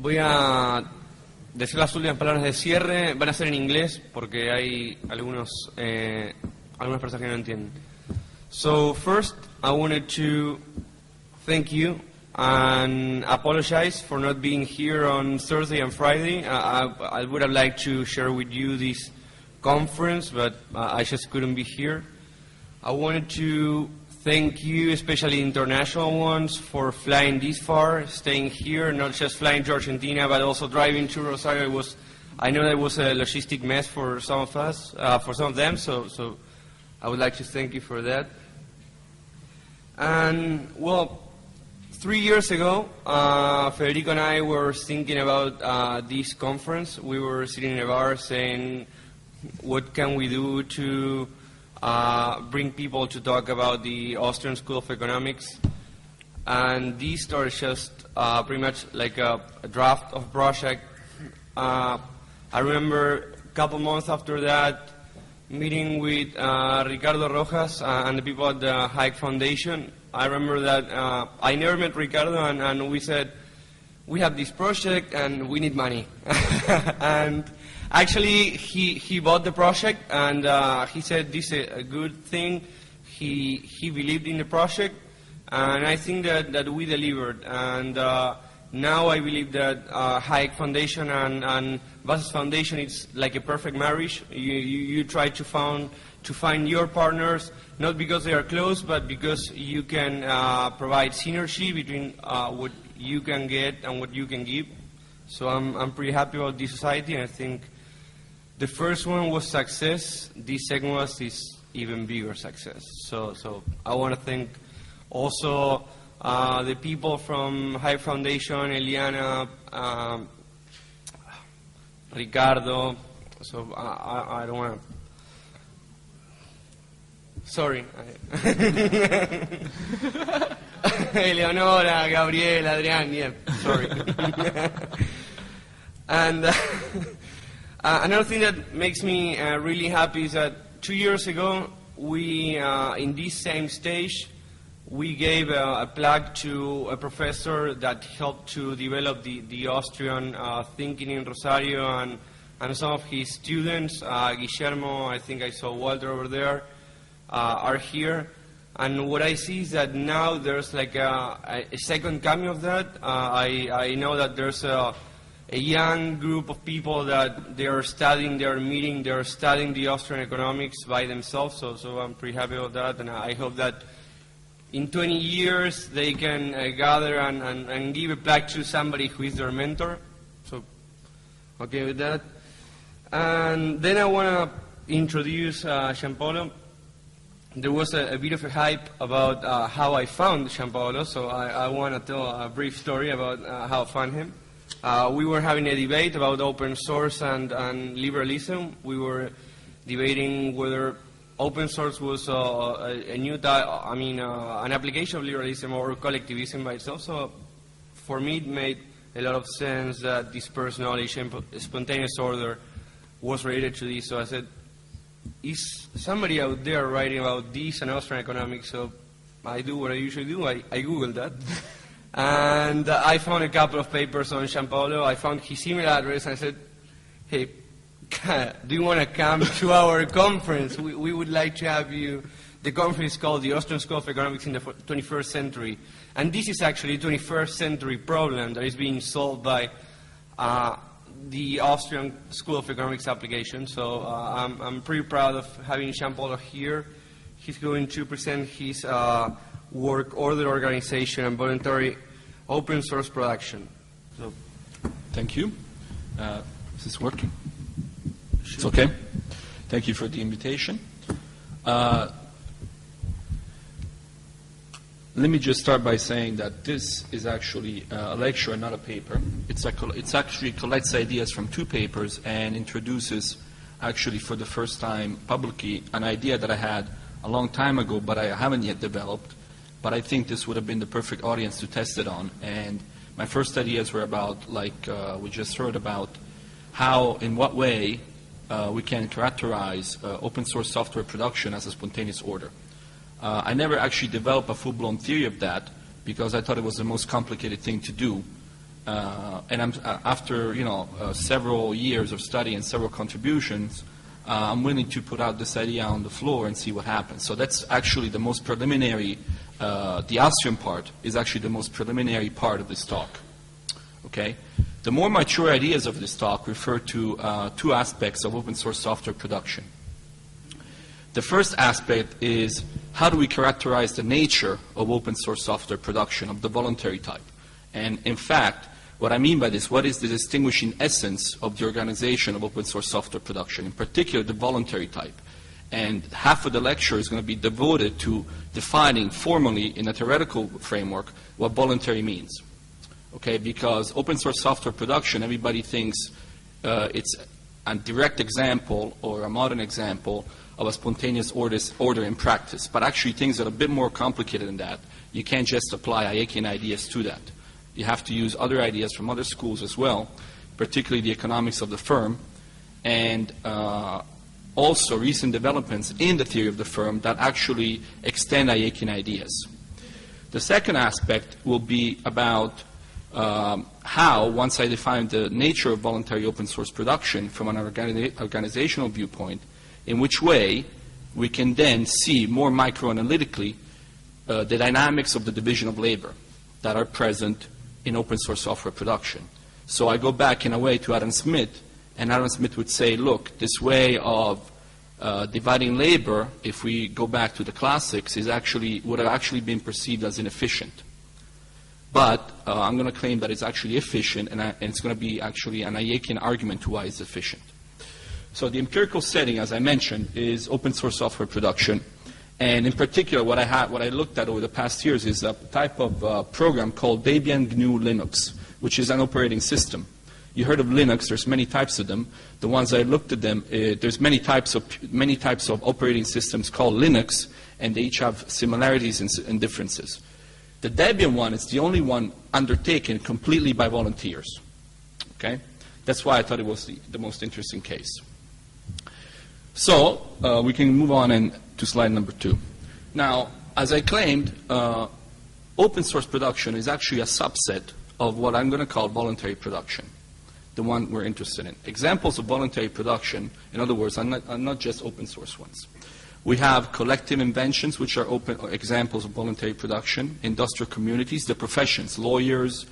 Voy a decir las últimas palabras de cierre. Van a ser en inglés porque hay algunas personas que no entienden. So first, I wanted to thank you and apologize for not being here on Thursday and Friday. I would have liked to share with you this conference, but I just couldn't be here. I wanted to thank you, especially international ones, for flying this far, staying here, not just flying to Argentina, but also driving to Rosario. I know that was a logistic mess for some of us, for some of them, so I would like to thank you for that. And, well, 3 years ago, Federico and I were thinking about this conference. We were sitting in a bar saying, what can we do to bring people to talk about the Austrian School of Economics? And this started just pretty much like a draft of project. I remember a couple months after that, meeting with Ricardo Rojas and the people at the Hayek Foundation. I remember that I never met Ricardo, and we said, we have this project and we need money. And actually, he bought the project, and he said this is a good thing. He believed in the project, and I think that we delivered. And now I believe that Hayek Foundation and Basis Foundation is like a perfect marriage. You try to find your partners, not because they are close, but because you can provide synergy between what you can get and what you can give. So I'm pretty happy about this society, and I think the first one was success. This second was this even bigger success. So I want to thank also the people from Hayek Foundation, Eliana, Ricardo. So I don't want to. Sorry. Eleonora, Gabriel, Adrián, yeah, sorry. And another thing that makes me really happy is that 2 years ago, we, in this same stage, we gave a plaque to a professor that helped to develop the Austrian thinking in Rosario, and some of his students, Guillermo, I think I saw Walter over there, are here. And what I see is that now there's like a second coming of that. I know that there's a young group of people that they're studying the Austrian economics by themselves, so I'm pretty happy about that, and I hope that in 20 years they can gather and give a plaque to somebody who is their mentor. So, okay with that. And then I want to introduce Gianpaolo. There was a bit of a hype about how I found Gianpaolo, so I want to tell a brief story about how I found him. We were having a debate about open source and liberalism. We were debating whether open source was a new type, an application of liberalism or collectivism by itself. So for me, it made a lot of sense that dispersed knowledge and spontaneous order was related to this. So I said, is somebody out there writing about this and Austrian economics? So I do what I usually do. I Googled that. And I found a couple of papers on Gianpaolo. I found his email address, and I said, hey, do you want to come to our conference? We would like to have you. The conference is called the Austrian School of Economics in the 21st Century. And this is actually a 21st century problem that is being solved by the Austrian School of Economics application. So I'm pretty proud of having Gianpaolo here. He's going to present his work, order organization, and voluntary open source production. So, thank you. Is this working? It's okay. Thank you for the invitation. Let me just start by saying that this is actually a lecture and not a paper. It's actually collects ideas from two papers and introduces, actually for the first time publicly, an idea that I had a long time ago, but I haven't yet developed. But I think this would have been the perfect audience to test it on. And my first ideas were about, like we just heard about, how, in what way we can characterize open source software production as a spontaneous order. I never actually developed a full-blown theory of that because I thought it was the most complicated thing to do. after several years of study and several contributions, I'm willing to put out this idea on the floor and see what happens. So that's actually the most preliminary. The Austrian part is actually the most preliminary part of this talk. Okay. The more mature ideas of this talk refer to two aspects of open source software production. The first aspect is how do we characterize the nature of open source software production of the voluntary type? And in fact, what I mean by this, what is the distinguishing essence of the organization of open source software production, in particular the voluntary type? And half of the lecture is going to be devoted to defining formally in a theoretical framework what voluntary means. Okay, because open source software production, everybody thinks it's a direct example or a modern example of a spontaneous order in practice. But actually things are a bit more complicated than that. You can't just apply Hayekian ideas to that. You have to use other ideas from other schools as well, particularly the economics of the firm, and also recent developments in the theory of the firm that actually extend Hayekian ideas. The second aspect will be about how, once I define the nature of voluntary open source production from an organizational viewpoint, in which way we can then see more microanalytically the dynamics of the division of labor that are present in open source software production. So I go back in a way to Adam Smith, and Adam Smith would say, look, this way of dividing labor, if we go back to the classics, would have actually been perceived as inefficient. But I'm going to claim that it's actually efficient, and it's going to be actually an Hayekian argument to why it's efficient. So the empirical setting, as I mentioned, is open source software production. And in particular, what I looked at over the past years is a type of program called Debian GNU Linux, which is an operating system. You heard of Linux. There's many types of them. The ones I looked at them, there's many types of operating systems called Linux, and they each have similarities and differences. The Debian one is the only one undertaken completely by volunteers. Okay, that's why I thought it was the most interesting case. So we can move on to slide number 2. Now, as I claimed, open source production is actually a subset of what I'm going to call voluntary production, the one we're interested in. Examples of voluntary production, in other words, are not just open source ones. We have collective inventions, which are examples of voluntary production. Industrial communities, the professions, lawyers,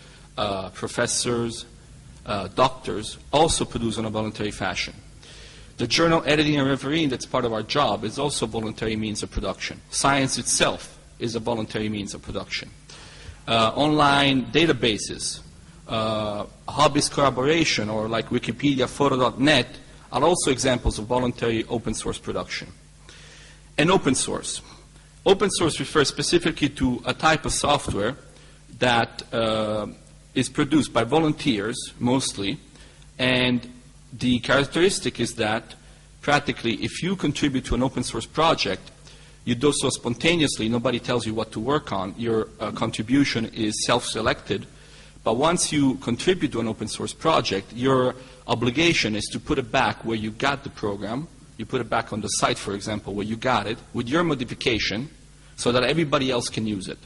professors, doctors, also produce in a voluntary fashion. The journal editing and refereeing, that's part of our job, is also a voluntary means of production. Science itself is a voluntary means of production. Online databases, hobbyist collaboration, or like Wikipedia, Photo.net, are also examples of voluntary open source production. And open source. Open source refers specifically to a type of software that is produced by volunteers, mostly, and the characteristic is that practically if you contribute to an open source project, you do so spontaneously, nobody tells you what to work on, your contribution is self-selected, but once you contribute to an open source project, your obligation is to put it back where you got the program, you put it back on the site, for example, where you got it, with your modification, so that everybody else can use it.